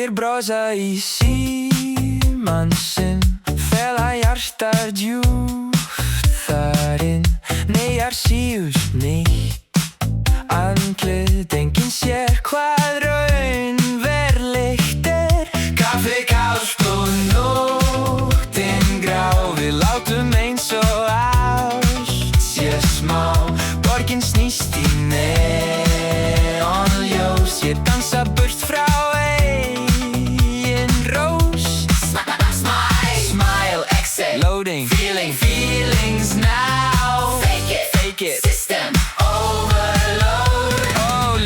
Læknir brosa í símann sinn, fela hjartað djúpt þar inn. Neyjar síðust nýtt andlit, enginn sér hvað raunveruleigt er. Kaffi kalt og nóttin grá, við látum eins og allt sé smá. Borgin snýst í neonljós, ég dansa burt frá eigin rós. Smile, exhale, loading, feelings now. Fake it, system overload.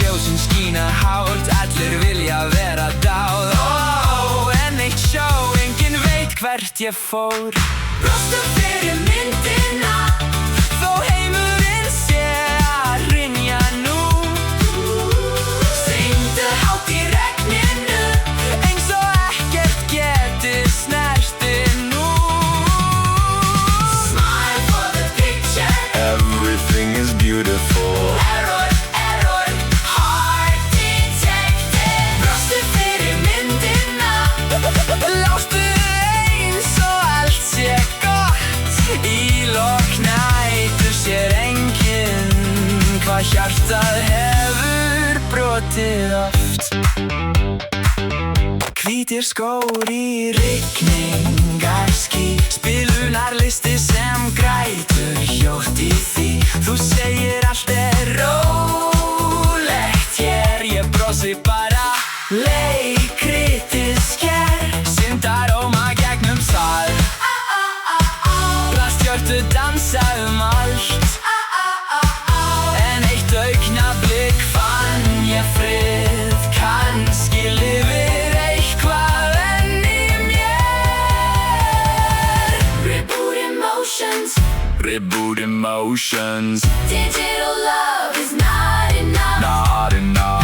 Ljósin skína hátt, allir vilja vera dáð. En eitt sjó, enginn veit hvert ég fór. Brostu fyrir myndina, þó heimurinn sé að hrynja nú. Syngdu hátt í regninu, eins og ekkert geti snertið nú. Smile for the picture, Everything is beautiful. error, heart detected. Brostu fyrir myndina, lástu eins og allt sé gott. Í lok nætur sér enginn hvað hjartað hefur brotið oft. Hvítir skór í rigningarský, spilunarlisti sem grætur hljótt í því. Þú segir allt rólegt hér, ég brosi bara leikritið sker. Syndaróma gegnum sal, Plastjörtu dansa allt. En eitt augnablik fann ég frið, kannski lifir eitthvað enn í mér. Reboot emotions, Reboot emotions. digital love is not enough. Not enough.